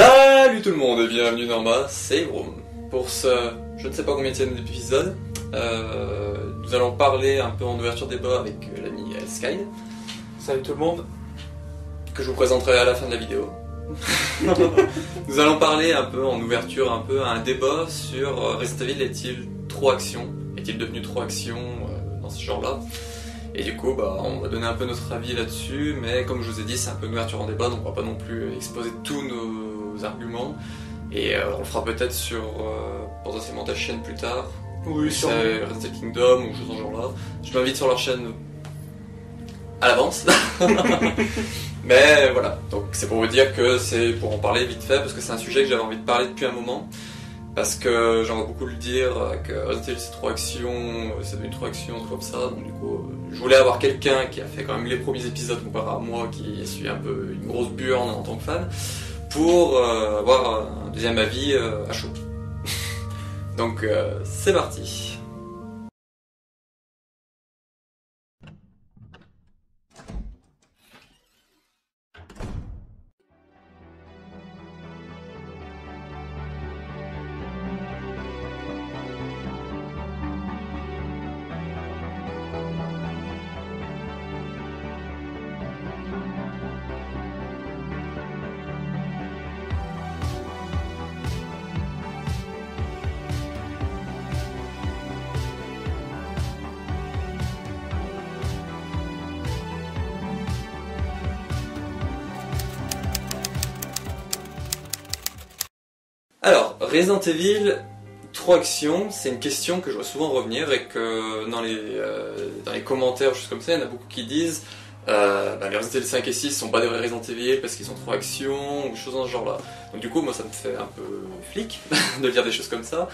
Salut tout le monde et bienvenue dans ma save room. Pour ce, je ne sais pas combien de épisode, nous allons parler un peu en ouverture débat avec l'ami Sky. Salut tout le monde. Que je vous présenterai à la fin de la vidéo. Nous allons parler un peu en ouverture, un peu à un débat sur Resident Evil est-il trop action? Est-il devenu trop action dans ce genre-là? Et du coup, on va donner un peu notre avis là-dessus, mais comme je vous ai dit, c'est un peu une ouverture en débat, donc on va pas non plus exposer tous nos arguments. Et on le fera peut-être sur potentiellement ta chaîne plus tard. Oui, sur Resident Kingdom ou choses dans ce genre-là. Je m'invite sur leur chaîne à l'avance. Mais voilà, donc c'est pour vous dire que c'est pour en parler vite fait, parce que c'est un sujet que j'avais envie de parler depuis un moment. Parce que j'en vois beaucoup le dire, que Resident Evil c'est trop action, c'est devenu trop action, tout comme ça, donc du coup je voulais avoir quelqu'un qui a fait quand même les premiers épisodes comparé à moi qui suis un peu une grosse burne en tant que fan, pour avoir un deuxième avis à chaud. Donc c'est parti. Alors, Resident Evil, trop action, c'est une question que je vois souvent revenir et que dans les commentaires, choses comme ça, il y en a beaucoup qui disent les Resident Evil 5 et 6 sont pas des vrais Resident Evil parce qu'ils sont trop action ou choses dans ce genre là. Donc du coup, moi ça me fait un peu flic de dire des choses comme ça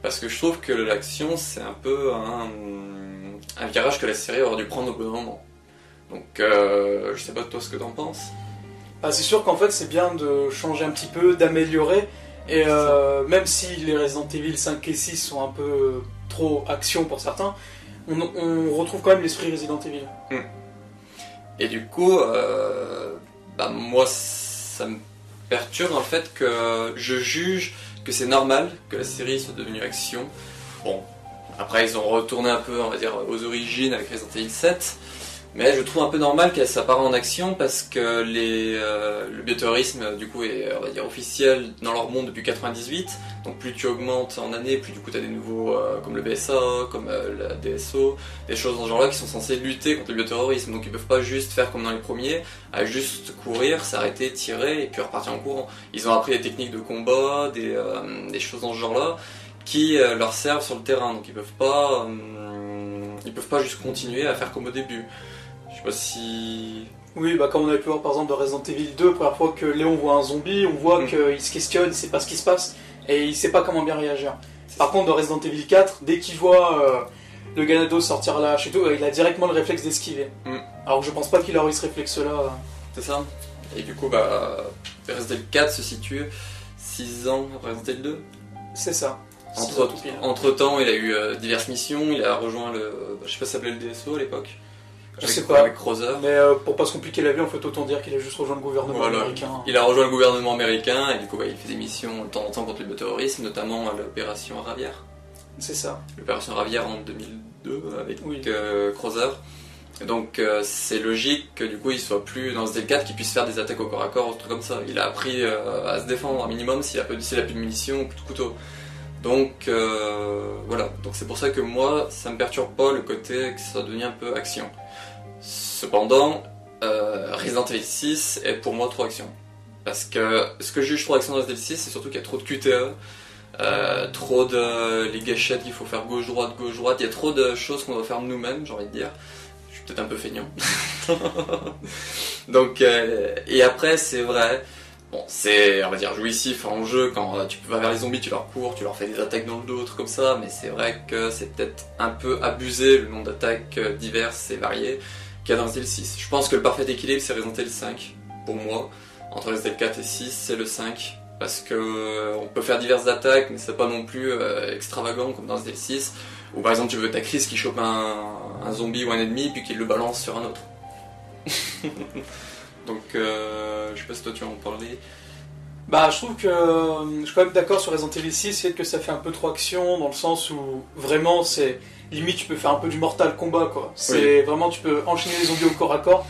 parce que je trouve que l'action c'est un peu un virage que la série aurait dû prendre au bon moment. Donc je sais pas toi ce que t'en penses. C'est sûr qu'en fait c'est bien de changer un petit peu, d'améliorer. Et même si les Resident Evil 5 et 6 sont un peu trop action pour certains, on retrouve quand même l'esprit Resident Evil. Et du coup, moi ça me perturbe dans le fait que je juge que c'est normal que la série soit devenue action. Bon, après ils ont retourné un peu, on va dire, aux origines avec Resident Evil 7. Mais je trouve un peu normal qu'elle s'appare en action parce que le bioterrorisme du coup est, on va dire, officiel dans leur monde depuis 98. Donc plus tu augmentes en années, plus du coup tu as des nouveaux comme le BSA, comme la DSO, des choses dans ce genre là qui sont censées lutter contre le bioterrorisme. Donc ils peuvent pas juste faire comme dans les premiers, à juste courir, s'arrêter, tirer et puis repartir en courant. Ils ont appris des techniques de combat, des choses dans ce genre là qui leur servent sur le terrain. Donc ils peuvent pas juste continuer à faire comme au début. Je sais pas si... Oui, comme on avait pu voir par exemple dans Resident Evil 2, première fois que Léon voit un zombie, on voit qu'il se questionne, il sait pas ce qui se passe, et il sait pas comment bien réagir. Par contre dans Resident Evil 4, dès qu'il voit le Ganado sortir là chez tout, il a directement le réflexe d'esquiver. Alors que je pense pas qu'il aurait eu ce réflexe là. C'est ça. Et du coup, Resident Evil 4 se situe 6 ans après Resident Evil 2. C'est ça. Entre temps, il a eu diverses missions, il a rejoint le... je sais pas si ça s'appelait le DSO à l'époque. Je sais pas, avec Creuser. Mais pour pas se compliquer la vie, en fait, autant dire qu'il a juste rejoint le gouvernement américain. Il a rejoint le gouvernement américain et du coup il fait des missions de temps en temps contre le bioterrorisme, notamment l'opération Ravière. C'est ça. L'opération Ravière en 2002 avec Creuser. Donc c'est logique que du coup il soit plus dans ce DL4 qu'il puisse faire des attaques au corps à corps ou des trucs comme ça. Il a appris à se défendre un minimum s'il a plus de munitions ou plus de couteaux. Donc voilà, donc c'est pour ça que moi ça me perturbe pas le côté que ça devient un peu action. Cependant, Resident Evil 6 est pour moi trop action. Parce que ce que je juge trop action dans Resident Evil 6, c'est surtout qu'il y a trop de QTE, trop de les gâchettes qu'il faut faire gauche-droite, il y a trop de choses qu'on doit faire nous-mêmes, j'ai envie de dire. Je suis peut-être un peu feignant. Donc, et après, c'est vrai, bon, c'est, on va dire, jouissif en jeu, quand tu vas vers les zombies, tu leur cours, tu leur fais des attaques dans le dos, trucs comme ça, mais c'est vrai que c'est peut-être un peu abusé le nombre d'attaques diverses et variées qu'il y a dans Resident Evil 6. Je pense que le parfait équilibre, c'est Resident Evil 5, pour moi. Entre Resident Evil 4 et 6, c'est le 5. Parce que on peut faire diverses attaques, mais c'est pas non plus extravagant comme dans Resident Evil 6. Ou par exemple, tu veux ta Chris qui chope un zombie ou un ennemi, puis qu'il le balance sur un autre. Donc, je sais pas si toi tu vas en parler. Bah, je trouve que je suis quand même d'accord sur Resident Evil 6, c'est que ça fait un peu trop action, dans le sens où vraiment c'est limite tu peux faire un peu du Mortal Kombat quoi. C'est vraiment tu peux enchaîner les zombies au corps à corps.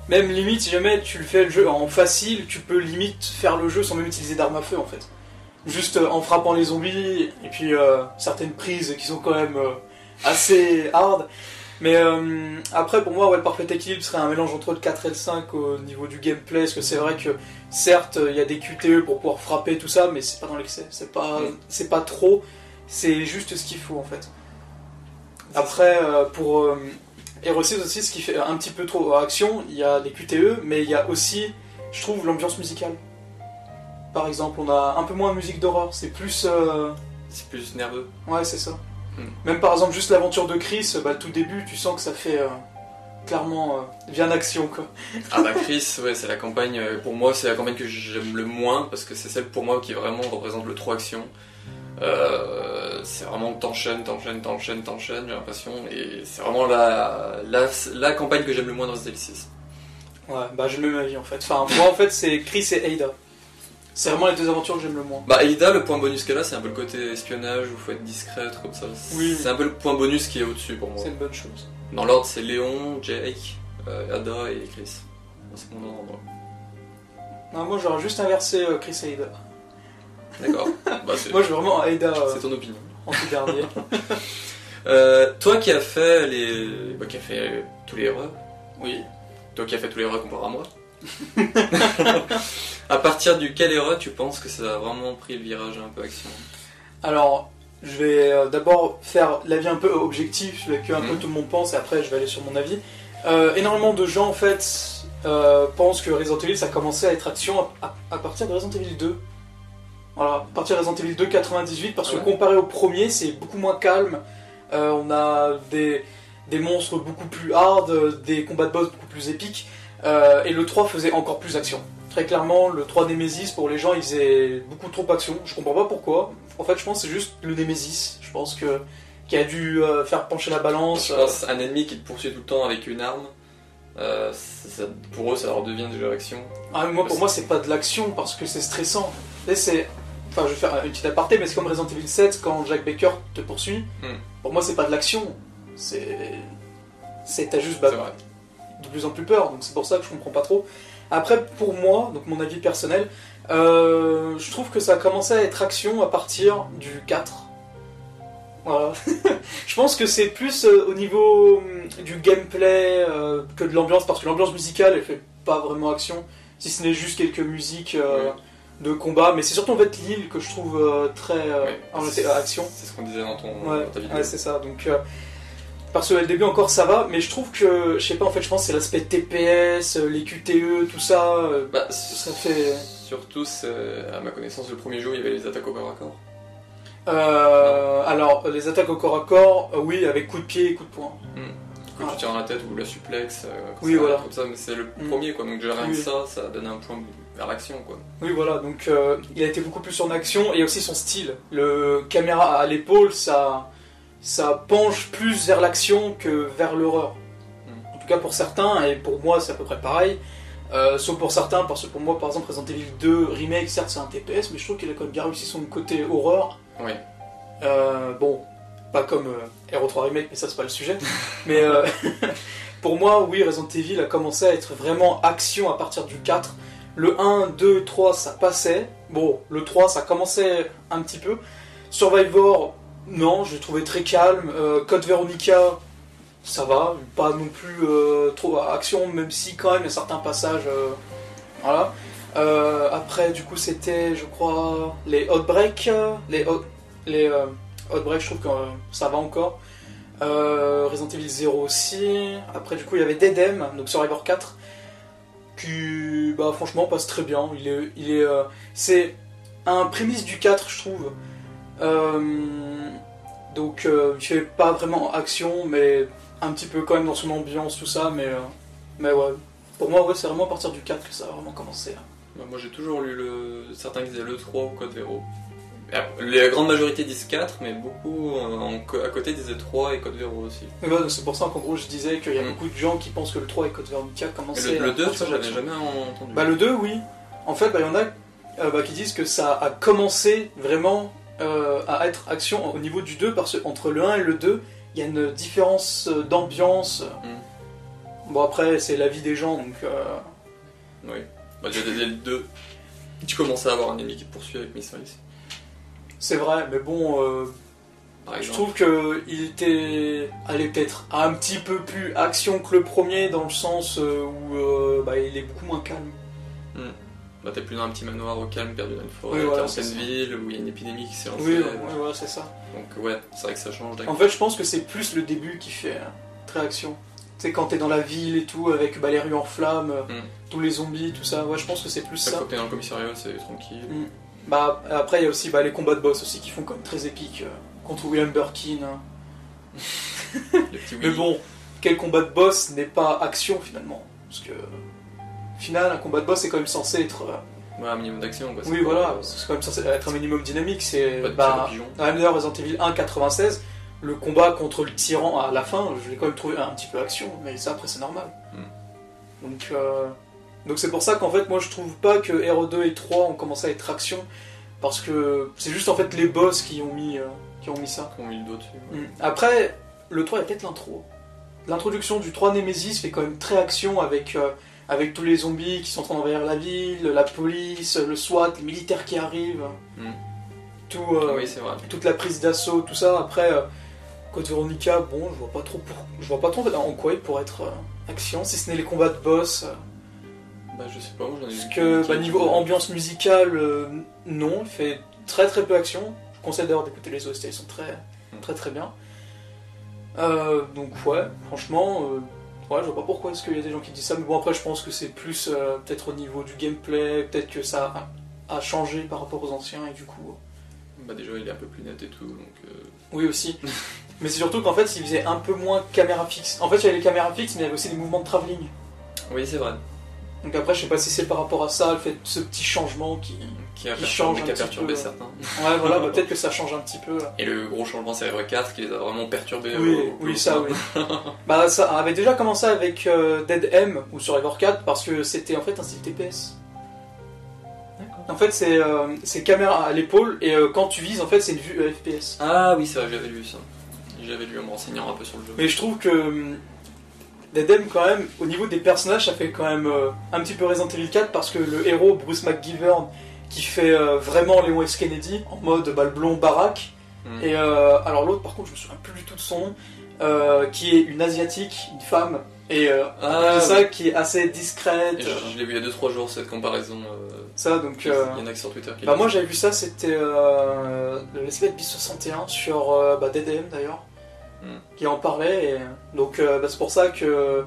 Même limite si jamais tu le fais le jeu en facile, tu peux limite faire le jeu sans même utiliser d'armes à feu en fait. Juste en frappant les zombies et puis certaines prises qui sont quand même assez hard. Mais après, pour moi, ouais, le parfait équilibre serait un mélange entre le 4 et le 5 au niveau du gameplay. Parce que c'est vrai que, certes, il y a des QTE pour pouvoir frapper, tout ça, mais c'est pas dans l'excès. C'est pas trop, c'est juste ce qu'il faut en fait. Après, pour Hero 6 aussi, ce qui fait un petit peu trop action, il y a les QTE, mais il y a aussi, je trouve, l'ambiance musicale. Par exemple, on a un peu moins de musique d'horreur, c'est plus. C'est plus nerveux. Ouais, c'est ça. Même par exemple, juste l'aventure de Chris, bah, le tout début, tu sens que ça fait clairement bien action quoi. Ah bah Chris, ouais, c'est la campagne, pour moi, c'est la campagne que j'aime le moins parce que c'est celle pour moi qui vraiment représente le trop action. C'est vraiment t'enchaînes, j'ai l'impression, et c'est vraiment la campagne que j'aime le moins dans Resident Evil 6. Ouais, bah j'ai le même avis en fait. Enfin, moi en fait, c'est Chris et Ada. C'est vraiment les deux aventures que j'aime le moins. Bah Ada, le point bonus qu'elle a, c'est un peu le côté espionnage où il faut être discret, comme ça. Oui. C'est un peu le point bonus qui est au-dessus pour moi. C'est une bonne chose. Dans l'ordre, c'est Léon, Jake, Ada et Chris. C'est mon ordre. Non, moi j'aurais juste inversé Chris et Ada. D'accord. Bah, moi je veux vraiment Ada. C'est ton opinion. En tout dernier. Toi qui as fait qui a fait tous les erreurs. Oui. Toi qui as fait tous les erreurs comparé à moi. À partir du quel erreur tu penses que ça a vraiment pris le virage un peu action? Alors, je vais d'abord faire l'avis un peu objectif, celui que un peu tout le monde pense, et après je vais aller sur mon avis. Énormément de gens en fait pensent que Resident Evil ça a commencé à être action à partir de Resident Evil 2. Voilà, à partir de Resident Evil 2 98, parce que comparé au premier, c'est beaucoup moins calme. On a des monstres beaucoup plus hard, des combats de boss beaucoup plus épiques. Et le 3 faisait encore plus action. Très clairement, le 3 Nemesis, pour les gens, il faisait beaucoup trop action. Je comprends pas pourquoi. En fait, je pense que c'est juste le Nemesis. Je pense qui a dû faire pencher la balance. Je pense un ennemi qui te poursuit tout le temps avec une arme. Pour eux, ça leur devient déjà l'action. Ah, mais pour moi, c'est pas de l'action parce que c'est stressant. Et c'est... Enfin, je vais faire une petite aparté, mais c'est comme Resident Evil 7 quand Jack Baker te poursuit. Pour moi, c'est pas de l'action. T'as juste de plus en plus peur, donc c'est pour ça que je comprends pas trop. Après, pour moi, donc mon avis personnel, je trouve que ça a commencé à être action à partir du 4. Voilà. Je pense que c'est plus au niveau du gameplay que de l'ambiance, parce que l'ambiance musicale, elle fait pas vraiment action, si ce n'est juste quelques musiques de combat, mais c'est surtout en fait l'île que je trouve très action. C'est ce qu'on disait dans ta vidéo. Ouais, c'est ça, donc... Parce que le début encore ça va, mais je trouve que, je sais pas, en fait je pense que c'est l'aspect TPS, les QTE, tout ça, ça fait... Surtout, à ma connaissance, le premier jour il y avait les attaques au corps à corps. Alors, les attaques au corps à corps, oui, avec coup de pied et coup de poing. Que tu tires dans la tête ou la suplex, voilà. Comme ça, mais c'est le premier quoi, donc déjà rien que ça donne un point vers l'action quoi. Oui voilà, donc il a été beaucoup plus en action, et aussi son style. Le caméra à l'épaule, ça penche plus vers l'action que vers l'horreur. En tout cas pour certains, et pour moi c'est à peu près pareil. Sauf pour certains, parce que pour moi par exemple Resident Evil 2 Remake, certes c'est un TPS, mais je trouve qu'il a quand même bien réussi son côté horreur. Oui. Bon, pas comme Hero 3 Remake, mais ça c'est pas le sujet. Mais pour moi, oui, Resident Evil a commencé à être vraiment action à partir du 4. Le 1, 2, 3 ça passait. Bon, le 3 ça commençait un petit peu. Survivor, non, je l'ai trouvé très calme. Code Veronica, ça va, pas non plus trop action, même si quand même il y a certains passages. Voilà. Après, du coup, c'était, je crois, les Outbreak. Les Outbreak, je trouve que ça va encore. Resident Evil 0 aussi. Après, du coup, il y avait Deadem, donc Survivor 4, qui, bah, franchement, passe très bien. C'est un prémisse du 4, je trouve. Donc il fait pas vraiment action, mais un petit peu quand même dans son ambiance, tout ça, mais ouais. Pour moi, ouais, c'est vraiment à partir du 4 que ça a vraiment commencé. Moi j'ai toujours lu certains qui disaient le 3 ou Code Véro. La grande majorité disent 4, mais beaucoup à côté disaient 3 et Code Véro aussi. Ouais, c'est pour ça qu'en gros je disais qu'il y a beaucoup de gens qui pensent que le 3 et Code Veronica commençaient. Le 2, ça j'avais jamais entendu. Bah le 2, oui. En fait, bah, il y en a qui disent que ça a commencé vraiment à être action au niveau du 2, parce qu'entre le 1 et le 2, il y a une différence d'ambiance. Bon, après, c'est l'avis des gens, donc... Oui. Bah, déjà, dès le 2, tu commences à avoir un ennemi qui te poursuit avec Missilis. C'est vrai, mais bon... je trouve qu'il était... allez, peut-être un petit peu plus action que le premier, dans le sens où il est beaucoup moins calme. Bah, t'es plus dans un petit manoir au calme, perdu dans une forêt, oui, voilà, t'es en pleine ville, où il y a une épidémie qui s'est lancée. Oui, voilà, c'est ça. Donc ouais, c'est vrai que ça change d'accord. En fait, je pense que c'est plus le début qui fait très action. Tu sais, quand t'es dans la ville et tout, avec les rues en flammes, tous les zombies, tout ça, ouais, je pense que c'est plus ça. Quand t'es dans le commissariat, c'est tranquille. Bah, après, il y a aussi les combats de boss aussi qui font comme très épiques, contre William Birkin. Mais bon, quel combat de boss n'est pas action finalement? Parce que, au final, un combat de boss est quand même censé être... Ouais, un minimum d'action, quoi. Oui, voilà, c'est quand même censé être un minimum dynamique. C'est d'ailleurs Resident Evil 1 96, le combat contre le tyran à la fin, je l'ai quand même trouvé un petit peu action, mais ça après c'est normal. Donc c'est pour ça qu'en fait moi je trouve pas que RE2 et 3 ont commencé à être action, parce que c'est juste en fait les boss qui ont mis ça. Qui ont mis le dos dessus. Après, le 3 il y a peut-être l'intro. L'introduction du 3 Nemesis fait quand même très action avec tous les zombies qui sont en train d'envahir la ville, la police, le SWAT, les militaires qui arrivent. Oui, c'est vrai. Toute la prise d'assaut, tout ça. Après, Code Veronica, bon, je vois pas trop en quoi il pourrait être action, si ce n'est les combats de boss. Bah, je sais pas, moi j'en ai vu. Parce que, niveau ambiance musicale, non, il fait très très peu action. Je conseille d'ailleurs d'écouter les OST, ils sont très très très bien. Donc, ouais, franchement, je vois pas pourquoi est-ce qu'il y a des gens qui disent ça, mais bon, après, je pense que c'est plus peut-être au niveau du gameplay, peut-être que ça a changé par rapport aux anciens, et du coup. Bah, déjà, il est un peu plus net et tout, donc. Oui, aussi. Mais c'est surtout qu'en fait, il faisait un peu moins caméra fixe. En fait, il y avait les caméras fixes, mais il y avait aussi des mouvements de travelling. Oui, c'est vrai. Donc après, je sais pas si c'est par rapport à ça, le fait de ce petit changement qui change qui a perturbé certains. Ouais, voilà, peut-être que ça change un petit peu. Et le gros changement, c'est RE4 qui les a vraiment perturbés. Oui, ça, oui. Bah, ça avait déjà commencé avec Dead M ou Survivor 4, parce que c'était en fait un style TPS. D'accord. En fait, c'est caméra à l'épaule, et quand tu vises, en fait, c'est une vue FPS. Ah oui, c'est vrai, j'avais lu ça. J'avais lu en me renseignant un peu sur le jeu. Mais je trouve que Dead M, quand même, au niveau des personnages, ça fait quand même un petit peu Resident Evil 4, parce que le héros, Bruce McGivern, qui fait vraiment Léon S. Kennedy, en mode le blond baraque, et alors l'autre, par contre, je me souviens plus du tout de son nom, qui est une asiatique, une femme, et ça qui est assez discrète. Je l'ai vu il y a 2-3 jours, cette comparaison. Ça, donc. Il y en a qui sur Twitter qui moi j'avais vu ça, c'était le Let's Play bis 61 sur DDM d'ailleurs, qui en parlait, et donc c'est pour ça que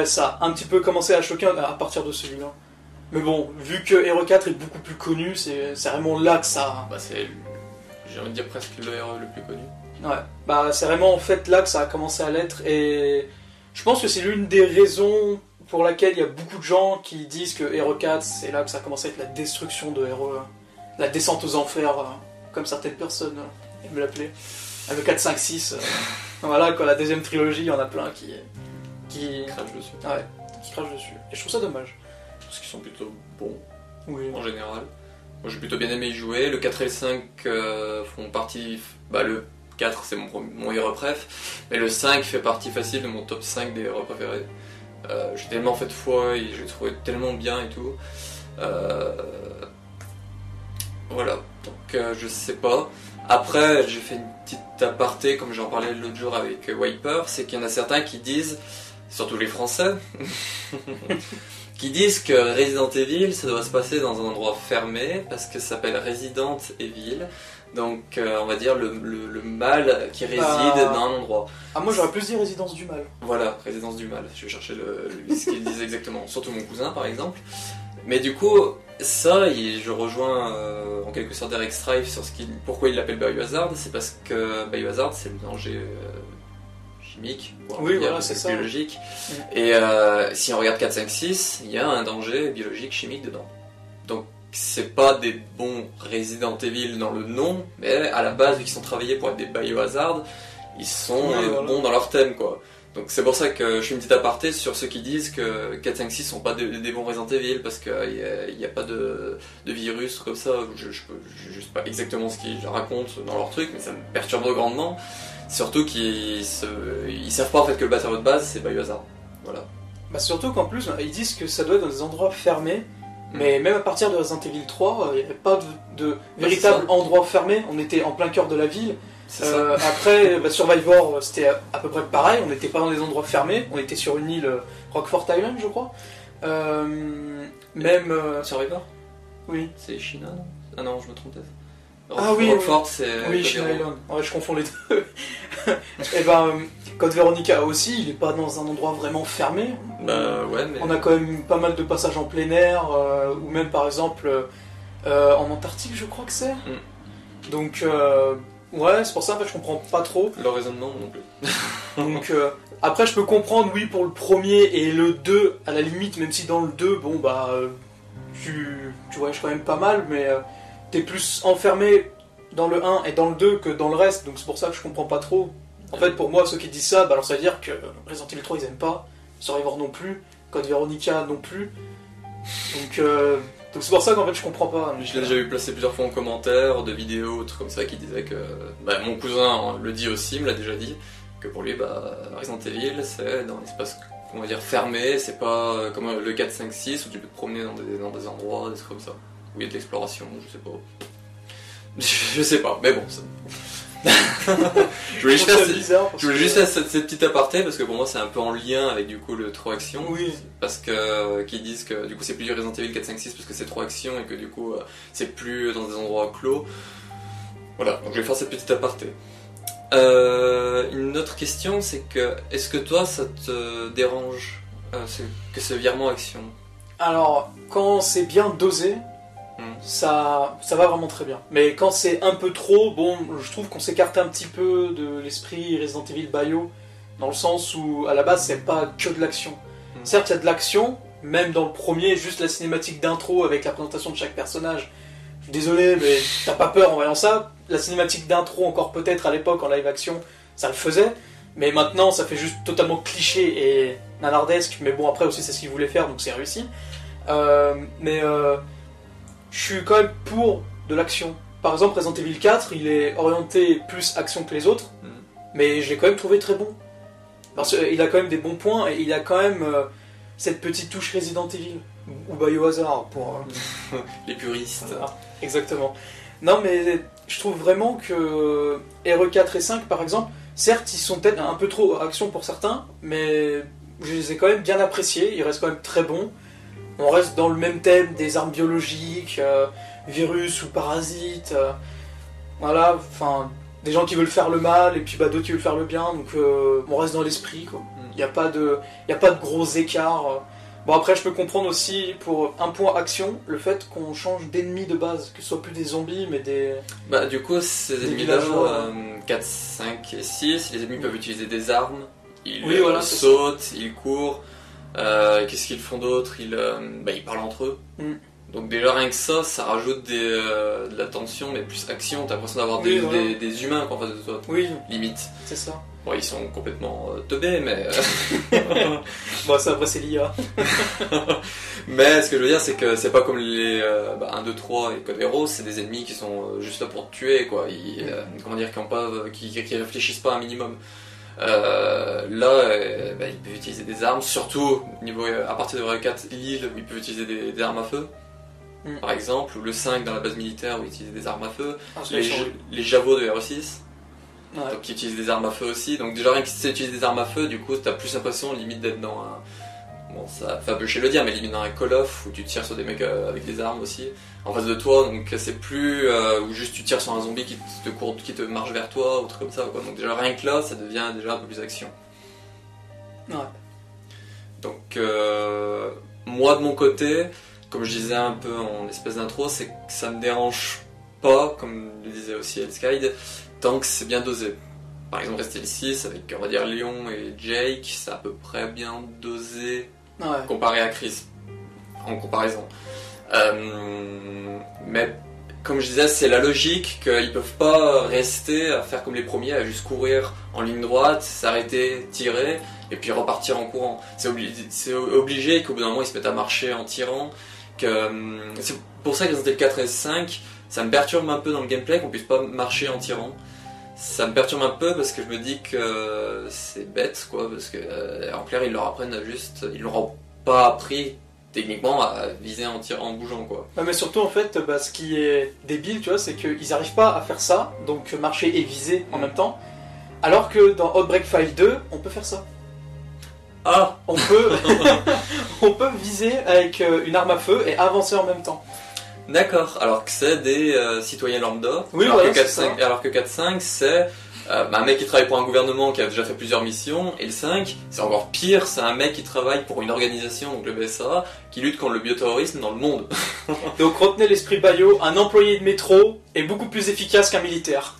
ça a un petit peu commencé à choquer à partir de celui-là. Mais bon, vu que RE4 est beaucoup plus connu, c'est vraiment là que ça. C'est, j'ai envie de dire, presque le RE le plus connu. Ouais, c'est vraiment en fait là que ça a commencé à l'être, et je pense que c'est l'une des raisons pour laquelle il y a beaucoup de gens qui disent que RE4, c'est là que ça a commencé à être la destruction de RE, la descente aux enfers, comme certaines personnes aiment l'appeler. Avec 4, 5, 6, voilà, quoi, la deuxième trilogie, il y en a plein qui crachent dessus. Ouais, qui crachent dessus. Et je trouve ça dommage. Parce qu'ils sont plutôt bons, en général. Moi j'ai plutôt bien aimé y jouer. Le 4 et le 5 font partie... le 4 c'est mon héros préf, mais le 5 fait partie facile de mon top 5 des héros préférés. J'ai tellement fait de fois et j'ai trouvé tellement bien et tout. Voilà, donc je sais pas. Après, j'ai fait une petite aparté, comme j'en parlais l'autre jour avec Wiper, c'est qu'il y en a certains qui disent, surtout les Français, qui disent que Resident Evil, ça doit se passer dans un endroit fermé, parce que ça s'appelle Resident Evil. Donc, on va dire le mal qui réside dans un endroit. Ah, moi j'aurais plus dit résidence du mal. Voilà, résidence du mal. Je vais chercher ce qu'ils disent exactement. Surtout mon cousin, par exemple. Mais du coup, ça, je rejoins en quelque sorte Eric Strife sur pourquoi il l'appelle Biohazard. C'est parce que Biohazard, c'est le danger chimique, c'est ça. biologique. Et si on regarde 4, 5, 6, il y a un danger biologique, chimique dedans. Donc, c'est pas des bons Resident Evil dans le nom, mais à la base, vu qu'ils sont travaillés pour être des Biohazard, ils sont bons dans leur thème, quoi. Donc c'est pour ça que je fais une petite aparté sur ceux qui disent que 4, 5, 6 sont pas des bons Resident Evil parce qu'il n'y a pas de virus comme ça. Je sais pas exactement ce qu'ils racontent dans leur truc, mais ça me perturbe grandement. Surtout qu'ils savent pas en fait que le batteur de base c'est Biohazard. Voilà. Bah surtout qu'en plus, ils disent que ça doit être dans des endroits fermés, mais même à partir de Resident Evil 3, il n'y avait pas de véritable endroit fermé, on était en plein cœur de la ville. Après, Survivor, c'était à peu près pareil, on n'était pas dans des endroits fermés, on était sur une île, Rockfort Island, je crois. Survivor ? Oui. C'est China, non ? Ah non, je me trompe peut-être. Rockfort, c'est... Oui, China Island. Ouais, je confonds les deux. Et Code Veronica aussi, il n'est pas dans un endroit vraiment fermé. Ouais, mais... On a quand même pas mal de passages en plein air, ou même par exemple en Antarctique, je crois que c'est. Donc... ouais, c'est pour ça en fait je comprends pas trop. Le raisonnement non plus. Donc après je peux comprendre oui pour le premier et le 2 à la limite, même si dans le 2 tu voyages quand même pas mal, mais t'es plus enfermé dans le 1 et dans le 2 que dans le reste, donc c'est pour ça que je comprends pas trop. En fait pour moi ceux qui disent ça, alors ça veut dire que Resident Evil 3 ils aiment pas, Survivor non plus, Code Veronica non plus. Donc c'est pour ça qu'en fait je comprends pas. Je l'ai déjà vu placer plusieurs fois en commentaire, de vidéos, trucs comme ça, qui disaient que... mon cousin le dit aussi, me l'a déjà dit, que pour lui, Resident Evil, c'est dans l'espace, on va dire, fermé, c'est pas comme le 4, 5, 6, où tu peux te promener dans des endroits, des trucs comme ça, où il y a de l'exploration, je sais pas. Je sais pas, mais bon, ça... je voulais juste faire cette petite aparté parce que pour moi c'est un peu en lien avec du coup le 3 action. Oui. Parce que qu'ils disent que du coup c'est plus du Resident Evil 4, 5, 6 parce que c'est 3 action et que du coup c'est plus dans des endroits clos. Voilà, donc je vais faire cette petite aparté. Une autre question c'est que est-ce que toi ça te dérange que ce virement action? Alors quand c'est bien dosé, ça va vraiment très bien. Mais quand c'est un peu trop, je trouve qu'on s'écarte un petit peu de l'esprit Resident Evil Bio, dans le sens où à la base c'est pas que de l'action. Certes il y a de l'action, même dans le premier, juste la cinématique d'intro avec la présentation de chaque personnage. Je suis désolé mais t'as pas peur en voyant ça. La cinématique d'intro encore peut-être à l'époque en live action, ça le faisait. Mais maintenant ça fait juste totalement cliché et nanardesque, mais bon après aussi c'est ce qu'ils voulaient faire donc c'est réussi. Je suis quand même pour de l'action. Par exemple, Resident Evil 4, il est orienté plus action que les autres, mais je l'ai quand même trouvé très bon. Parce qu'il a quand même des bons points, et il a quand même cette petite touche Resident Evil, ou Biohazard, pour... les puristes. Voilà, exactement. Non, mais je trouve vraiment que RE4 et 5, par exemple, certes, ils sont peut-être un peu trop action pour certains, mais je les ai quand même bien appréciés, ils restent quand même très bons. On reste dans le même thème des armes biologiques, virus ou parasites, voilà, enfin, des gens qui veulent faire le mal et puis d'autres qui veulent faire le bien, donc on reste dans l'esprit, quoi. Il n'y a pas de gros écarts. Bon après je peux comprendre aussi pour un point action, le fait qu'on change d'ennemis de base, que ce soit plus des zombies mais des... du coup ces ennemis-là, 4, 5 et 6, les ennemis peuvent utiliser des armes, ils sautent, ils courent. Qu'est-ce qu'ils font d'autre? Ils parlent entre eux. Donc déjà rien que ça rajoute de la tension, mais plus action. T'as l'impression d'avoir des humains en face de toi. Oui, limite. C'est ça. Bon, ils sont complètement teubés, mais... bon, ça après c'est l'IA. Mais ce que je veux dire, c'est que c'est pas comme les 1, 2, 3 et Code Veros, c'est des ennemis qui sont juste là pour te tuer, quoi. Qui réfléchissent pas un minimum. Ils peuvent utiliser des armes, surtout à partir de RE4, l'île, ils peuvent utiliser des armes à feu, par exemple, ou le 5 dans la base militaire où ils utilisent des armes à feu, les Javos de RE6, donc qui utilisent des armes à feu aussi, donc déjà rien que si tu utilises des armes à feu, du coup t'as plus l'impression limite d'être dans un... Bon, ça fait un peu chez le dire, mais limite dans un Call of où tu tires sur des mecs avec des armes aussi en face de toi, donc c'est plus où juste tu tires sur un zombie qui te marche vers toi ou truc comme ça, quoi. Donc déjà rien que là ça devient déjà un peu plus action. Ouais. Donc moi de mon côté, comme je disais un peu en espèce d'intro, c'est que ça me dérange pas, comme le disait aussi Elskyde, tant que c'est bien dosé. Par exemple Resident Evil 6 avec on va dire Léon et Jake, c'est à peu près bien dosé comparé à Chris, en comparaison. Mais comme je disais, c'est la logique qu'ils peuvent pas rester à faire comme les premiers, à juste courir en ligne droite, s'arrêter, tirer, et puis repartir en courant. C'est obligé qu'au bout d'un moment ils se mettent à marcher en tirant. C'est pour ça que Resident Evil 4 et 5, ça me perturbe un peu dans le gameplay qu'on puisse pas marcher en tirant. Ça me perturbe un peu parce que je me dis que c'est bête, quoi, parce que en clair ils leur apprennent à juste, ils leur ont pas appris techniquement à viser en tirant, en bougeant, quoi. Ouais, mais surtout en fait, ce qui est débile, tu vois, c'est qu'ils arrivent pas à faire ça, donc marcher et viser en même temps, alors que dans Outbreak File 2, on peut faire ça. Ah, on peut, on peut viser avec une arme à feu et avancer en même temps. D'accord, alors que c'est des citoyens lambda, oui, alors, voilà, que 4-5, alors que 4-5 c'est un mec qui travaille pour un gouvernement qui a déjà fait plusieurs missions, et le 5 c'est encore pire, c'est un mec qui travaille pour une organisation, donc le BSA, qui lutte contre le bioterrorisme dans le monde. Donc retenez l'esprit Bayo, un employé de métro est beaucoup plus efficace qu'un militaire.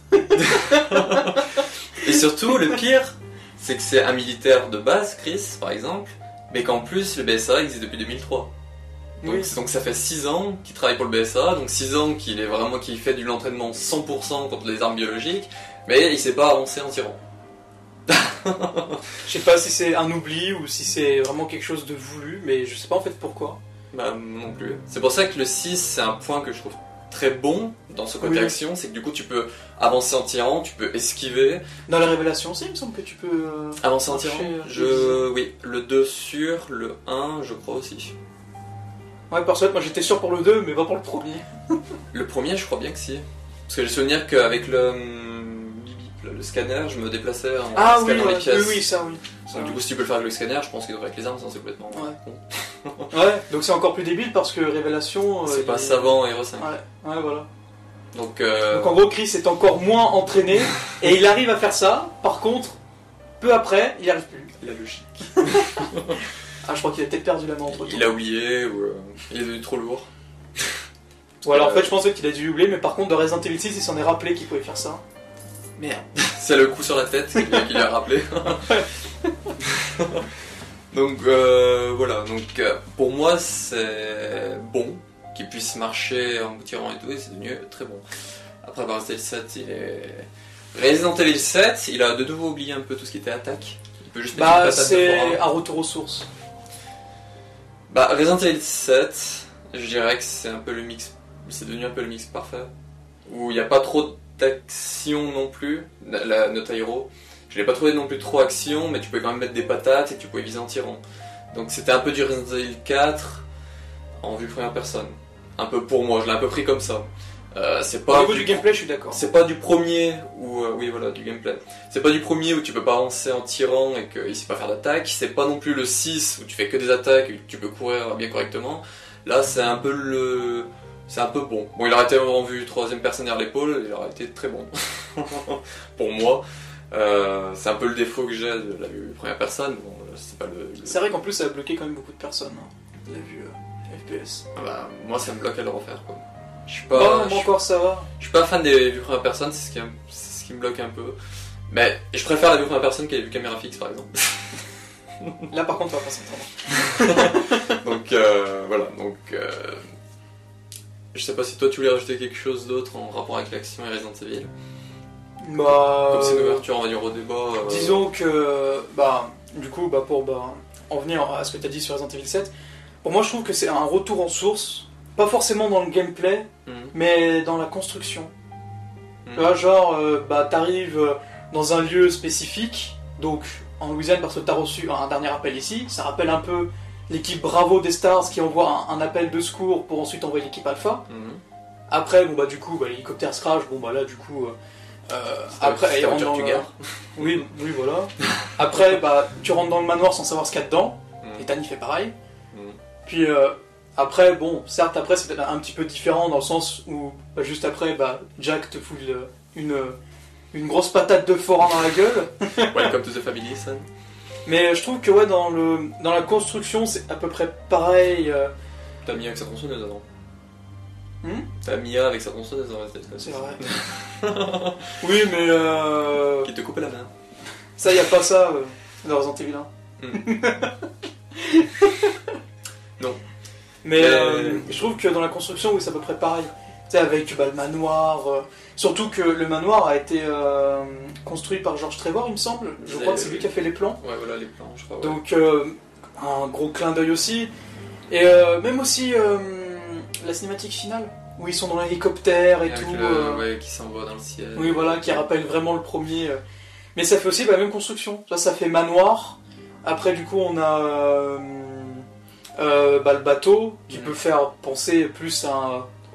Et surtout, le pire, c'est que c'est un militaire de base, Chris par exemple, mais qu'en plus le BSA existe depuis 2003. Donc, oui. Donc ça fait 6 ans qu'il travaille pour le BSA, donc 6 ans qu'il fait de l'entraînement 100% contre les armes biologiques, mais il sait pas avancer en tirant. Je sais pas si c'est un oubli ou si c'est vraiment quelque chose de voulu, mais je sais pas en fait pourquoi. Bah non plus. C'est pour ça que le 6 c'est un point que je trouve très bon dans ce côté action, c'est que du coup tu peux avancer en tirant, tu peux esquiver. Dans la révélation aussi, il me semble que tu peux... avancer en tirant oui, le 2 sûr, le 1 je crois aussi. Ouais, parce que moi j'étais sûr pour le 2, mais pas pour le premier. Le premier, je crois bien que si. Parce que j'ai souvenir qu'avec le scanner, je me déplaçais en scannant les pièces. Oui, ça, oui. Donc, du coup, si tu peux le faire avec le scanner, je pense qu'il devrait avec les armes, c'est complètement con. Ouais, donc c'est encore plus débile parce que Révélation... c'est pas savant Hero 5. Ouais, voilà. Donc en gros, Chris est encore moins entraîné, et il arrive à faire ça. Par contre, peu après, il n'y arrive plus. La logique. Ah, je crois qu'il a peut-être perdu la main entre temps. Il a oublié, ou il est devenu trop lourd. Ou alors en fait je pensais qu'il a dû oublier, mais par contre de Resident Evil 6 il s'en est rappelé qu'il pouvait faire ça. Merde. C'est le coup sur la tête qui lui a rappelé. Donc voilà, donc pour moi c'est bon qu'il puisse marcher en tirant et tout, et c'est devenu très bon. Après Resident Evil 7 il est... Resident Evil 7 il a de nouveau oublié un peu tout ce qui était attaque. Il peut juste mettre une patate c'est un retour aux sources. Bah Resident Evil 7, je dirais que c'est un peu le mix, c'est devenu un peu le mix parfait, où il n'y a pas trop d'action non plus, Nota Hero, je l'ai pas trouvé non plus trop action, mais tu pouvais quand même mettre des patates et tu pouvais viser en tirant. Donc c'était un peu du Resident Evil 4 en vue première personne, un peu pour moi, je l'ai un peu pris comme ça. C'est pas au niveau du gameplay, je suis d'accord. C'est pas du premier où oui voilà du gameplay. C'est pas du premier où tu peux pas avancer en tirant et qu'il sait pas faire d'attaque. C'est pas non plus le 6 où tu fais que des attaques et tu peux courir bien correctement. Là c'est un peu bon. Bon il aurait été en vue troisième personne derrière l'épaule, il aurait été très bon pour moi. C'est un peu le défaut que j'ai de la vue première personne. Bon, c'est pas le... C'est vrai qu'en plus ça a bloqué quand même beaucoup de personnes. La vue FPS. Ah bah, moi ça me bloque à le refaire quoi. Je suis pas, encore ça va. Je suis pas fan des vues première personne, c'est ce qui me bloque un peu. Mais je préfère la vue première personne qu'à la vue caméra fixe par exemple. Là par contre on va pas s'entendre. Donc voilà, donc je sais pas si toi tu voulais rajouter quelque chose d'autre en rapport avec l'action et Resident Evil. Bah, comme c'est une ouverture on va dire au débat. Disons que du coup pour en venir à ce que tu as dit sur Resident Evil 7, pour moi je trouve que c'est un retour en source. Pas forcément dans le gameplay, mais dans la construction. Tu vois, genre, t'arrives dans un lieu spécifique, donc en Louisiane parce que t'as reçu un dernier appel ici, ça rappelle un peu l'équipe Bravo des Stars qui envoie un appel de secours pour ensuite envoyer l'équipe Alpha. Après, du coup, l'hélicoptère se crash, là, du coup... après, il rentre dans le... Oui, voilà. Après, tu rentres dans le manoir sans savoir ce qu'il y a dedans, et Tani fait pareil. Puis... après, certes, après c'est peut-être un petit peu différent dans le sens où, juste après, Jack te fout une grosse patate de forain dans la gueule. Welcome to the family, son. Mais je trouve que, dans la construction, c'est à peu près pareil. T'as Mia avec sa tronçonneuse avant. T'as Mia avec sa tronçonneuse dans Resident Evil. C'est vrai. Oui, mais. Qui te coupe la main. Ça, y a pas ça dans Resident Evil 1. Non. Mais je trouve que dans la construction, oui, c'est à peu près pareil. sais, avec le manoir. Surtout que le manoir a été construit par George Trevor, il me semble. Je crois que c'est lui qui a fait les plans. Ouais, voilà les plans, je crois. Ouais. Donc, un gros clin d'œil aussi. Et même aussi la cinématique finale, où ils sont dans l'hélicoptère et avec tout. ouais, qui s'envoie dans le ciel. Oui, voilà, qui rappelle vraiment le premier. Mais ça fait aussi la même construction. Ça fait manoir. Après, du coup, on a le bateau, qui peut faire penser plus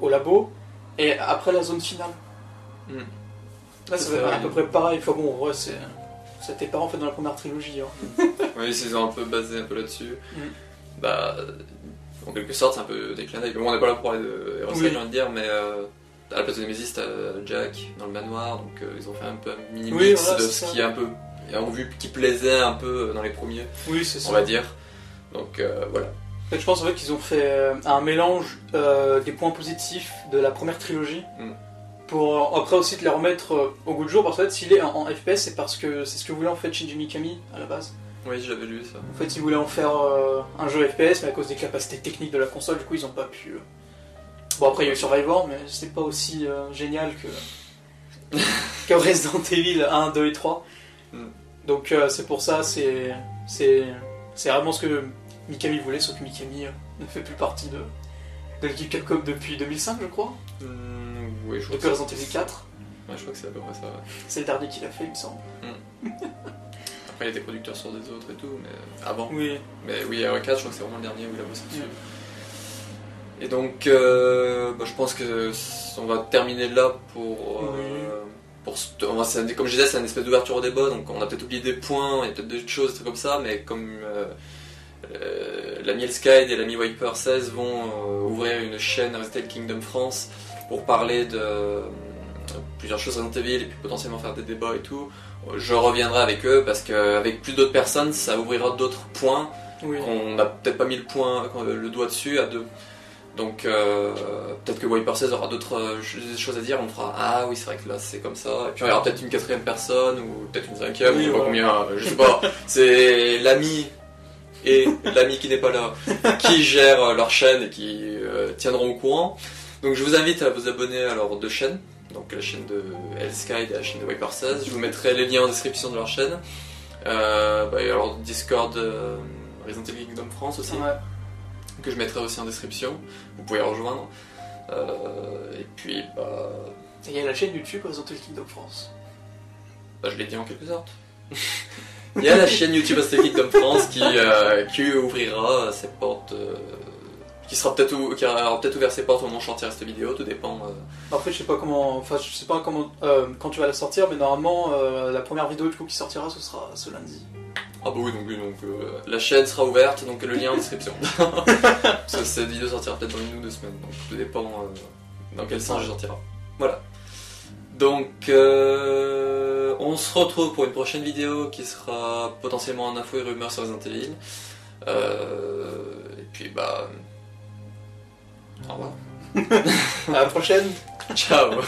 au labo. Et après, la zone finale. Là, ça va être à peu près pareil. Enfin bon, ouais, c'était pas en fait dans la première trilogie. Hein. Oui, ils ont un peu basé un peu là-dessus. Bah, en quelque sorte, c'est un peu des clins d'œil. Bon, on n'est pas là pour parler de Heroes, j'ai envie de dire, mais à la place de Nemesis, t'as Jack dans le manoir, donc ils ont fait un peu un mini-mix de ce qui est un peu, en vue, qui plaisait un peu dans les premiers, on va dire. Donc voilà. En fait, je pense en fait, qu'ils ont fait un mélange des points positifs de la première trilogie. Pour après aussi te les remettre au goût du jour, parce que en fait, s'il est en FPS, c'est parce que c'est ce que voulait en fait Shinji Mikami à la base. Oui, j'avais lu ça. En fait, ils voulaient en faire un jeu FPS, mais à cause des capacités techniques de la console, du coup, ils n'ont pas pu. Bon, après, il y a eu Survivor, mais c'est pas aussi génial que Resident Evil 1, 2 et 3. Donc, c'est pour ça, c'est vraiment ce que Mikami voulait, sauf que Mikami ne fait plus partie de l'équipe Capcom depuis 2005, je crois. Oui, je crois depuis Resident Evil 4. Ouais, je crois que c'est à peu près ça. Ouais. C'est le dernier qu'il a fait, il me semble. Après, il était producteur sur des autres et tout, mais avant. Oui. Mais oui, RE4, je crois que c'est vraiment le dernier où il a bossé dessus. Et donc, je pense que on va terminer là pour comme je disais, c'est une espèce d'ouverture au débat, donc on a peut-être oublié des points, il y a peut-être des choses, des trucs comme ça, mais comme l'ami Elskide et l'ami Wiper 16 vont ouvrir une chaîne Resident Evil Kingdom France pour parler de plusieurs choses Resident Evil et puis potentiellement faire des débats et tout, je reviendrai avec eux parce qu'avec plus d'autres personnes, ça ouvrira d'autres points qu'on n'a peut-être pas mis le doigt dessus à deux. Donc peut-être que Wiper 16 aura d'autres choses à dire, on fera ah oui c'est vrai que là c'est comme ça, et puis il y aura peut-être une quatrième personne ou peut-être une cinquième, je sais pas combien, je sais pas, c'est l'ami et l'ami qui n'est pas là qui gèrent leur chaîne et qui tiendront au courant. Donc je vous invite à vous abonner à leurs deux chaînes, donc la chaîne de Elskide et la chaîne de Wiper 16, je vous mettrai les liens en description de leur chaîne, et alors Discord Resident Evil Kingdom France aussi. Que je mettrai aussi en description, vous pouvez rejoindre. Et puis, il y a la chaîne YouTube Resident Evil Kingdom France. Je l'ai dit en quelque sorte. Il y a la chaîne YouTube Resident Evil Kingdom France qui ouvrira ses portes, qui aura peut-être ouvert ses portes au moment où je sortirai cette vidéo, tout dépend. En fait, je sais pas comment quand tu vas la sortir, mais normalement, la première vidéo du coup qui sortira, ce sera ce lundi. Ah bah oui, donc la chaîne sera ouverte, donc le lien en description. Cette vidéo sortira peut-être dans 1 ou 2 semaines, donc tout dépend dans quel sens je sortira. Voilà. Donc on se retrouve pour une prochaine vidéo qui sera potentiellement en info et rumeurs sur Resident Evil. Et puis au revoir. À la prochaine. Ciao.